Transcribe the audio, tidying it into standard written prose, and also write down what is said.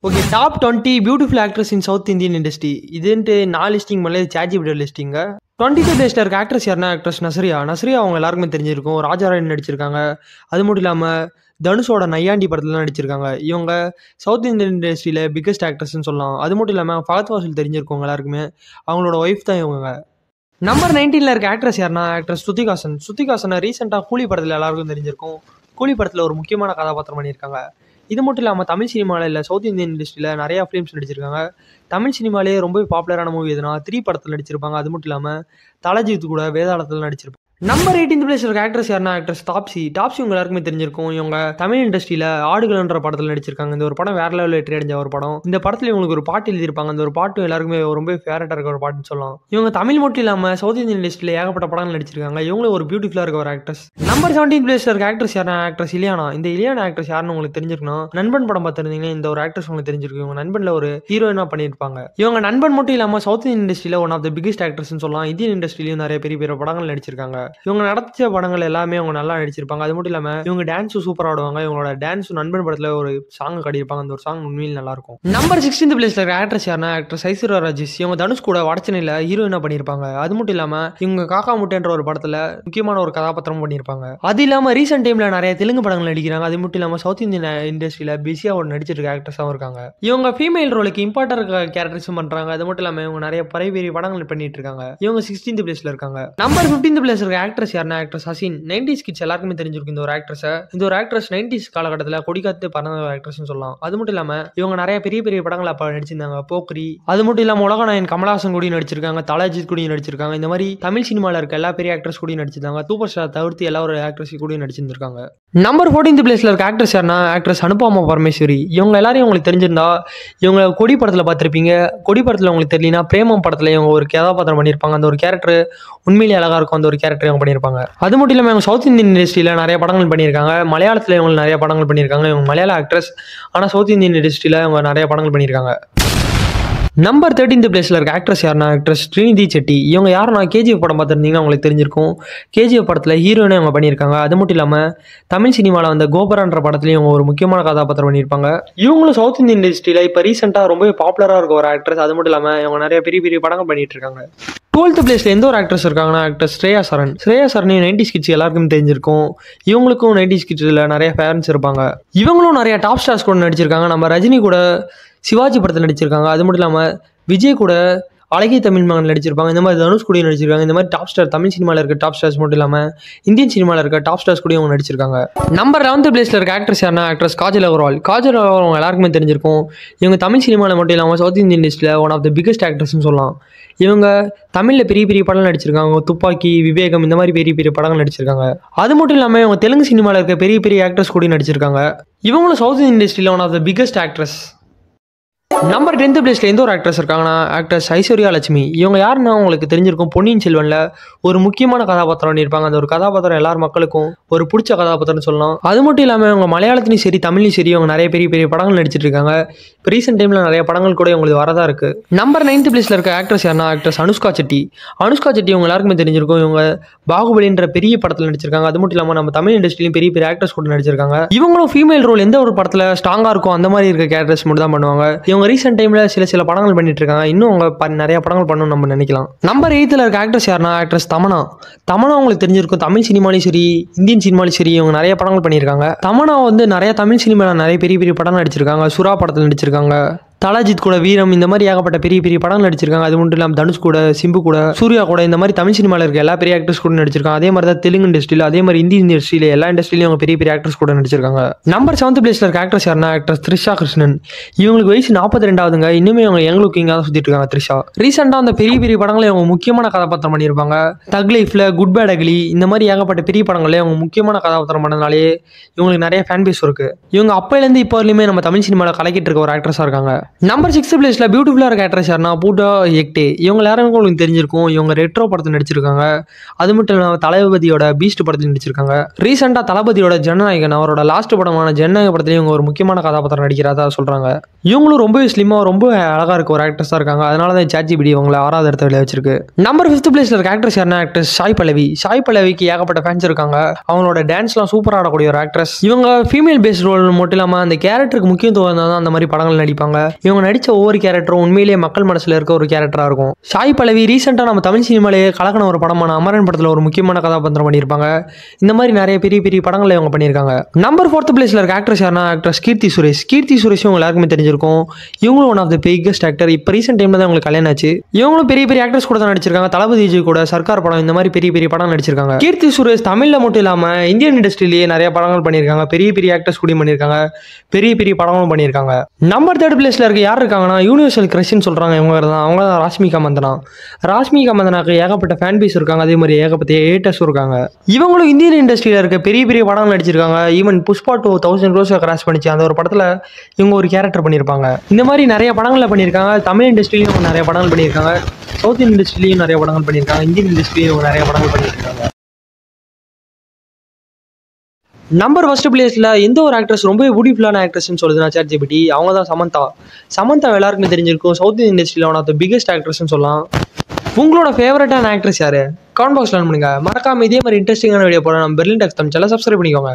Okay, top 20 beautiful actress in South Indian industry. இதுன்ட்டு 4 listing பண்ணல, ChatGPT லிஸ்டிங்க. 22 பிளேஸ்ல இருக்க ஆக்ட்ரஸ் யாருன்னா ஆக்ட்ரஸ் நஸ்ரியா. நஸ்ரியா அவங்க எல்லாருக்குமே தெரிஞ்சிருக்கும். ராஜாராயன் நடிச்சிருக்காங்க. அது மட்டும் இல்லாமல் தனுஷோட நையாண்டி படத்துல நடிச்சிருக்காங்க. இவங்க சவுத் இந்தியன் இண்டஸ்ட்ரியில் பிக்கஸ்ட் ஆக்ட்ரஸ்ன்னு சொல்லலாம். அது மட்டும் இல்லாமல் ஃபஹத் ஃபாசில் தெரிஞ்சிருக்கவங்க எல்லாருக்குமே. அவங்களோட ஒய்ஃப் தான் இவங்க. நம்பர் 19ல இருக்க ஆக்ட்ரஸ் யாருன்னா ஆக்ட்ரஸ் ஸ்ருதிஹாசன். ஸ்ருதிஹாசனை ரீசெண்டாக கூலி படத்தில் எல்லாருக்கும் தெரிஞ்சிருக்கும். கூலி படத்தில் ஒரு முக்கியமான கதாபாத்திரம் பண்ணியிருக்காங்க. இது மட்டும் இல்லாமல் தமிழ் சினிமாவில் இல்லை, சவுத் இந்தியன் இண்டஸ்ட்ரியில் நிறையா ஃபிலிம்ஸ் நடிச்சிருக்காங்க. தமிழ் சினிமாலே ரொம்ப பாப்புலரான மூவி எதுனா 3 படத்தில் நடிச்சிருப்பாங்க. அது மட்டும் இல்லாமல் தலஜித் கூட வேதாளத்தில் நடிச்சிருப்பாங்க. நம்பர் 18 பிளேஸ்ல இருக்க ஆக்ட்ரஸ் யாருன்னா ஆக்ட்ரஸ் தாப்சி. தாப்சி உங்க எல்லாருக்குமே தெரிஞ்சிருக்கும். இவங்க தமிழ் இண்டஸ்ட்ரியில் ஆடுகள்ன்ற படத்தில் நடிச்சிருக்காங்க. இந்த ஒரு படம் வேற லெவலில் வெற்றி அடைஞ்ச ஒரு படம். இந்த படத்தில் இவங்களுக்கு ஒரு பாட்டு எழுதியிருப்பாங்க. அந்த ஒரு பாட்டு எல்லாருக்குமே ரொம்ப ஃபேவரட்டாக இருக்க ஒரு பாட்டுன்னு சொல்லலாம். இவங்க தமிழ் மட்டும் இல்லாமல் சவுத் இந்தியன் இண்டஸ்ட்ரியில் ஏகப்பட்ட படங்கள் நடிச்சிருக்காங்க. இவங்களும் ஒரு பியூட்டிஃபுல்லாக இருக்க ஒரு ஆக்ட்ரஸ். நம்பர் 17 பிளேஸ்ல இருக்க ஆக்ட்ரஸ் யாருன்னா ஆக்ட்ரஸ் இலியானா. இந்த இலியானா ஆக்ட்ரஸ் யாருன்னு உங்களுக்கு தெரிஞ்சிருக்கணும். நண்பன் படம் பார்த்துருந்தீங்கன்னா இந்த ஒரு ஆக்ட்ரஸ் உங்களுக்கு தெரிஞ்சிருக்கும். இவங்க நண்பனில் ஒரு ஹீரோயினாக பண்ணியிருப்பாங்க. இவங்க நண்பன் மட்டும் இல்லாமல் சவுத் இந்தியன் இண்டஸ்ட்ரியில் ஒன் ஆஃப் த பிகஸ்ட் ஆக்ட்ரஸ்ன்னு சொல்லலாம். இந்தியன் இண்டஸ்ட்ரியிலையும் நிறைய பெரிய படங்கள் நடிச்சிருக்காங்க. இவங்க நடத்த படங்கள் எல்லாமே அவங்க நல்லா நடிச்சிருப்பாங்க. அது மட்டும் இல்லாமல் இவங்க டான்ஸும் சூப்பராக ஆடுவாங்க. இவங்களோட டான்ஸ் நண்பன் படத்தில் ஒரு சாங் கட்டியிருப்பாங்க. அந்த ஒரு சாங் உண்மையில் நல்லா இருக்கும். நம்பர் 16 பிளேஸ்ல இருக்க ஆக்ட்ரஸ் யாருன்னா ஆக்ட்ரஸ் ஐஸ்வர்யா ராஜேஷ். இவங்க தனுஷ் கூட வடச்சென்னையில் ஹீரோயினா பண்ணியிருப்பாங்க. அது மட்டும் இல்லாமல் இவங்க காக்கா முட்டைன்ற ஒரு படத்தில் முக்கியமான ஒரு கதாபாத்திரம் பண்ணியிருப்பாங்க. அது இல்லாமல் ரீசெண்ட் டைமில் நிறைய தெலுங்கு படங்கள் நடிக்கிறாங்க. அது மட்டும் இல்லாமல் சவுத் இந்தியன் இண்டஸ்ட்ரியில் பிஸியாக நடிச்சிருக்க ஆக்ட்ரஸாகவும் இருக்காங்க. இவங்க ஃபீமேல் ரோலுக்கு இம்பார்ட்டன்ட் கேரக்டர்ஸும் பண்ணுறாங்க. அது மட்டும் இல்லாமல் இவங்க நிறைய பெரிய படங்கள் பண்ணிட்டு இருக்காங்க. இவங்க 16th பிளேஸ்ல இருக்காங்க. நம்பர் 15 பிளேஸ்ல இருக்க ஆக்ட்ரஸ் யாருன்னா ஆக்ட்ரஸ் ஹசின். 90s கிட்ஸ் எல்லாருக்குமே தெரிஞ்சிருக்கும் இந்த ஒரு ஆக்ட்ரஸ். இந்த ஒரு ஆக்ட்ரஸ் 90s காலகட்டத்தில் கொடிக்காத்து பறந்த ஒரு ஆக்ட்ரஸ்னு சொல்லலாம். அது மட்டும் இல்லாமல் இவங்க நிறைய பெரிய படங்கள் அப்போ நடிச்சிருந்தாங்க. போக்ரி, அது மட்டும் இல்லாமல் உலகநாயகன் கமலஹாசன் கூட நடிச்சிருக்காங்க. தலஜித் கூட நடிச்சிருக்காங்க. இந்த மாதிரி தமிழ் சினிமாவில் இருக்க எல்லா பெரிய ஆக்ட்ரஸ் கூட நடிச்சிருந்தாங்க. சூப்பர் ஸ்டார் தவிர்த்து எல்லா ஒரு ஆக்ட்ரஸ் கூட நடிச்சிருந்திருக்காங்க. நம்பர் 14th பிளேஸ்ல இருக்க ஆக்ட்ரஸ் யாருன்னா ஆக்ட்ரஸ் அனுபமா பரமேஸ்வரி. இவங்க எல்லாரையும் உங்களுக்கு தெரிஞ்சிருந்தா இவங்க கொடி படத்தில் பார்த்துருப்பீங்க. கொடி படத்தில் உங்களுக்கு தெரியலனா பிரேமம் படத்தில் இவங்க ஒரு கதாபாத்திரம் பண்ணியிருப்பாங்க. அந்த ஒரு கேரக்டர் உண்மையிலேயே அழகாக இருக்கும். அந்த ஒரு கேரக்டர் இவங்க பண்ணியிருப்பாங்க. அது மட்டும் இல்லாமல் இவங்க சவுத் இந்தியன் இண்டஸ்ட்ரியில் நிறைய படங்கள் பண்ணியிருக்காங்க. மலையாளத்தில் இவங்க நிறைய படங்கள் பண்ணியிருக்காங்க. இவங்க மலையாள ஆக்ட்ரஸ். ஆனால் சவுத் இந்தியன் இண்டஸ்ட்ரியில் இவங்க நிறைய படங்கள் பண்ணியிருக்காங்க. நம்பர் 13th பிளேஸ்ல இருக்க ஆக்ட்ரஸ் யாருன்னா ஆக்ட்ரஸ் ஸ்ரீநிதி செட்டி. இவங்க யாருன்னா கேஜிஎஃப் படம் பார்த்துருந்தீங்கன்னா உங்களுக்கு தெரிஞ்சிருக்கும். கேஜிஎஃப் படத்தில் ஹீரோயினை இவங்க பண்ணியிருக்காங்க. அது மட்டும் இல்லாமல் தமிழ் சினிமாவில் வந்த கோபரான்ற படத்துலையும் இவங்க ஒரு முக்கியமான கதாபாத்திரம் பண்ணியிருப்பாங்க. இவங்களும் சவுத் இந்தியன் இண்டஸ்ட்ரியில் இப்போ ரீசெண்டாக ரொம்ப பாப்புலராக இருக்க ஒரு ஆக்ட்ரஸ். அது மட்டும் இல்லாமல் இவங்க நிறைய பெரிய படங்கள் பண்ணிட்டு இருக்காங்க. 12th பிளேஸ்ல எந்த ஒரு ஆக்ட்ரஸ் இருக்காங்கன்னா ஆக்ட்ரஸ் ஸ்ரேயா சரண். ஸ்ரேயா சரண் 90s கிட்ஸ் எல்லாருக்கும் தெரிஞ்சிருக்கும். இவங்களுக்கும் 90s கிட்ஸில் நிறைய ஃபேன்ஸ் இருப்பாங்க. இவங்களும் நிறைய டாப் ஸ்டார்ஸ் கூட நடிச்சிருக்காங்க. நம்ம ரஜினி கூட சிவாஜி படத்தில் நடிச்சிருக்காங்க. அது மட்டும் இல்லாமல் விஜய் கூட அழகிய தமிழ் மகன் நடிச்சிருப்பாங்க. இந்த மாதிரி தனுஷ் கூட நடிச்சிருக்காங்க. இந்த மாதிரி டாப் ஸ்டார் தமிழ் சினிமாவில் இருக்க டாப் ஸ்டார்ஸ் மட்டும் இல்லாமல் இந்தியன் சினிமாவில் இருக்க டாப் ஸ்டார்ஸ் கூட அவங்க நடிச்சிருக்காங்க. நம்பர் 11th பிளேஸ்ல இருக்க ஆக்ட்ரஸ் யாருன்னா ஆக்ட்ரஸ் காஜல் அகர்வால். காஜல் அகர்வால் அவங்க எல்லாருக்குமே தெரிஞ்சிருக்கும். இவங்க தமிழ் சினிமாவில் மட்டும் இல்லாமல் சவுத் இந்தியன் இண்டஸ்ட்ரியில் ஒன் ஆஃப் த பிகஸ்ட் ஆக்ட்ரஸ்ன்னு சொல்லலாம். இவங்க தமிழில் பெரிய படம் நடிச்சிருக்காங்க. துப்பாக்கி, விவேகம், இந்த மாதிரி பெரிய படங்கள் நடிச்சிருக்காங்க. அது மட்டும் இல்லாமல் இவங்க தெலுங்கு சினிமாவில் இருக்க பெரிய ஆக்ட்ரஸ் கூட நடிச்சிருக்காங்க. இவங்களும் சவுத் இந்தியன் இண்டஸ்ட்ரியில் one of the biggest actress. Number 10th பிளேஸ்ல எந்த ஒரு ஆக்ட்ரஸ் இருக்காங்கன்னா ஆக்ட்ரஸ் ஐஸ்வர்யா லட்சுமி. இவங்க யாருன்னா உங்களுக்கு தெரிஞ்சிருக்கும். பொன்னியின் செல்வன்ல ஒரு முக்கியமான கதாபாத்திரம் பண்ணியிருப்பாங்க. அந்த ஒரு கதாபாத்திரம் எல்லார் மக்களுக்கும் ஒரு பிடிச்ச கதாபாத்திரம்னு சொல்லலாம். அது மட்டும் இல்லாமல் இவங்க மலையாளத்திலையும் சரி தமிழ்லையும் சரி இவங்க நிறைய பெரிய படங்கள் நடிச்சிட்டு இருக்காங்க. இப்போ ரீசெண்ட் டைமில் நிறைய படங்கள் கூட இவங்களுக்கு வரதா இருக்கு. நம்பர் 9th பிளேஸ்ல இருக்க ஆக்ட்ரஸ் யாருன்னா ஆக்ட்ரஸ் அனுஷ்கா செட்டி. அனுஷ்கா செட்டி இவங்க எல்லாருக்குமே தெரிஞ்சிருக்கும். இவங்க பாகுபலின்ற பெரிய படத்தில் நடிச்சிருக்காங்க. அது மட்டும் இல்லாமல் நம்ம தமிழ் இண்டஸ்ட்ரியிலும் பெரிய ஆக்ட்ரஸ் கூட நடிச்சிருக்காங்க. இவங்களும் ஃபீமேல் ரோல் எந்த ஒரு படத்தில் ஸ்ட்ராங்காக இருக்கும் அந்த மாதிரி இருக்க கேரக்டர்ஸ் மட்டும் தான் பண்ணுவாங்க. இவங்க ரீசெண்ட் டைமில் சில படங்கள் பண்ணிட்டு இருக்காங்க. இன்னும் அவங்க நிறைய படங்கள் பண்ணணும் நம்ம நினைக்கலாம். நம்பர் 8th இருக்க ஆக்ட்ரஸ் யாருன்னா ஆக்ட்ரஸ் தமனா. தமனா உங்களுக்கு தெரிஞ்சிருக்கும். தமிழ் சினிமாலையும் சரி இந்தியன் சினிமாலையும் சரி இவங்க நிறைய படங்கள் பண்ணியிருக்காங்க. தமனா நிறைய தமிழ் சினிமாவில் நிறைய பெரிய படம் நடிச்சிருக்காங்க. சுறா படத்தில் நடிச்சிருக்காங்க. தலஜித் கூட வீரம், இந்த மாதிரி ஏகப்பட்ட பெரிய படங்கள் நடிச்சிருக்காங்க. அது மட்டும் இல்லாமல் தனுஷ் கூட, சிம்பு கூட, சூர்யா கூட, இந்த மாதிரி தமிழ் சினிமாவில் இருக்க எல்லா பெரிய ஆக்டர்ஸ் கூட நடிச்சிருக்காங்க. அதே மாதிரி தான் தெலுங்கு இண்டஸ்ட்ரியில், அதே மாதிரி இந்திய இண்டஸ்ட்ரியில் எல்லா இண்டஸ்ட்ரியிலும் அவங்க பெரிய ஆக்டர்ஸ் கூட நடிச்சிருக்காங்க. நம்பர் 7th பிளேஸ்ல இருக்க ஆக்ட்ரஸ் யாருன்னா ஆக்ட்ரஸ் த்ரிஷா கிருஷ்ணன். இவங்களுக்கு வயசு 42ஆவதுங்க. இன்னுமே அவங்க யங் லுக்கிங்காக தான் சுற்றிட்டு இருக்காங்க. த்ரிஷா ரீசெண்டாக அந்த பெரிய படங்களை அவங்க முக்கியமான கதாபாத்திரம் பண்ணியிருப்பாங்க. தக் லைஃப்ல, குட் பேட் அக்லி, இந்த மாதிரி ஏகப்பட்ட பெரிய படங்களே அவங்க முக்கியமான கதாபாத்திரம் பண்ணதுனாலே இவங்களுக்கு நிறைய ஃபேன் பேஸ் இருக்கு. இவங்க அப்போலேருந்து இப்போ வரையுமே நம்ம தமிழ் சினிமாவில் கலக்கிட்டு இருக்க ஒரு ஆக்ட்ரஸாக இருக்காங்க. நம்பர் 6th பிளேஸ்ல பியூட்டிஃபுல்லாக இருக்க ஆக்ட்ரஸ் யாருன்னா பூஜா ஹெக்டே. இவங்க எல்லாரும் உங்களுக்கு தெரிஞ்சிருக்கும். இவங்க ரெட்ரோ படத்தில் நடிச்சிருக்காங்க. அது மட்டும் இல்லாமல் தளபதியோட பீஸ்ட் படத்தில் நடிச்சிருக்காங்க. ரீசெண்டாக தளபதியோட ஜனநாயகன் அவரோட லாஸ்ட் படமான ஜனநாயக படத்துலேயும் இவங்க ஒரு முக்கியமான கதாபாத்திரம் நடிக்கிறதா சொல்றாங்க. இவங்களும் ரொம்பவே ஸ்லிம்மாக ரொம்ப அழகாக இருக்க ஒரு ஆக்ட்ரஸாக இருக்காங்க. அதனால தான் ChatGPT இவங்களை 6வது இடத்துல வச்சிருக்கு. நம்பர் 5th பிளேஸில் இருக்க ஆக்ட்ரஸ் யாருன்னா ஆக்ட்ரஸ் சாய் பல்லவி. சாய் பல்லவிக்கு ஏகப்பட்ட ஃபேன்ஸ் இருக்காங்க. அவங்களோட டான்ஸ்லாம் சூப்பராக ஆடக்கூடிய ஒரு ஆக்ட்ரஸ். இவங்க ஃபீமேல் பேஸ்ட் ரோல் மட்டும் இல்லாமல் அந்த கேரக்டருக்கு முக்கியத்துவம் இருந்தால் தான் அந்த மாதிரி படங்கள் நடிப்பாங்க. இவங்க நடித்த ஒவ்வொரு கேரக்டரும் உண்மையிலேயே மக்கள் மனசில் இருக்க ஒரு கேரக்டராக இருக்கும். சாய் பல்லவி ரீசெண்டாக நம்ம தமிழ் சினிமாலேயே கலக்கின ஒரு படமான அமரன் படத்தில் ஒரு முக்கியமான கதாபாத்திரம் பண்ணியிருப்பாங்க. இந்த மாதிரி நிறைய பெரிய பெரிய படங்களை இவங்க பண்ணியிருக்காங்க. நம்பர் 4th பிளேஸில் இருக்க ஆக்ட்ரஸ் யாருன்னா ஆக்ட்ரஸ் கீர்த்தி சுரேஷ். கீர்த்தி சுரேஷ் இவங்க எல்லாருக்குமே தெரிஞ்சிருக்கும். இவங்களும் one of the biggest actor. இப்போ ரீசெண்ட் டைமில் தான் உங்களுக்கு கல்யாணம் ஆச்சு. இவங்களும் பெரிய பெரிய ஆக்டர்ஸ் கூட தான் நடிச்சிருக்காங்க. தளபதி விஜய் கூட சர்க்கார் படம் இந்த மாதிரி பெரிய பெரிய படம் நடிச்சிருக்காங்க. கீர்த்தி சுரேஷ் தமிழில் மட்டும் இல்லாமல் இந்தியன் இண்டஸ்ட்ரியிலேயே நிறைய படங்கள் பண்ணியிருக்காங்க. பெரிய பெரிய ஆக்டர்ஸ் கூட பண்ணியிருக்காங்க. பெரிய பெரிய படங்களும் பண்ணியிருக்காங்க. நம்பர் 3rd பிளேஸில் இருக்க யார் இருக்காங்கன்னா யூனிவர்சல் கிரஷ்ன்னு சொல்கிறாங்க. அவங்க தான் ராஷ்மிகா மந்தனா. ராஷ்மிகா மந்தனாக்கு ஏகப்பட்ட ஃபேன் பேஸ் இருக்காங்க. அதே மாதிரி ஏகப்பட்ட ஹேட்டர்ஸும் இருக்காங்க. இவங்களும் இந்தியன் இண்டஸ்ட்ரியில் இருக்க பெரிய பெரிய படங்கள் நடிச்சிருக்காங்க. ஈவன் புஷ்பா 1000 crores கிராஸ் பண்ணிச்சு. அந்த ஒரு படத்தில் இவங்க ஒரு கேரக்டர் பண்ணியிருப்பாங்க. இந்த மாதிரி நிறைய படங்களில் பண்ணியிருக்காங்க. தமிழ் இண்டஸ்ட்ரியிலையும் நிறைய படங்கள் பண்ணியிருக்காங்க. சவுத் இண்டஸ்ட்ரியிலையும் நிறைய படங்கள் பண்ணியிருக்காங்க. இந்தியன் இண்டஸ்ட்ரியிலையும் நிறைய படங்கள் பண்ணியிருக்காங்க. நம்பர் 1st பிளேஸில் எந்த ஒரு ஆக்ட்ரஸ் ரொம்ப பியூட்டிஃபுல்லான ஆக்ட்ரஸ்ன்னு சொல்லுதுன்னா ChatGPT. அவங்க தான் சமந்தா. சமந்தா எல்லாருக்குமே தெரிஞ்சிருக்கும். சவுத் இண்டஸ்ட்ரியில் ஒன் ஆஃப் த பிகெஸ்ட் ஆக்ட்ரஸ்ன்னு சொல்லலாம். உங்களோட ஃபேவரட்டான ஆக்ட்ரஸ் யாரு? கமெண்ட் பாக்ஸ்ல பண்ணுங்க. மறக்காம இதே மாதிரி இன்ட்ரெஸ்டிங்கான வீடியோ போட நம்ம பெர்லின் டெக்ஸ் தமிழ் சேனலை சப்ஸ்கிரைப் பண்ணிக்கோங்க.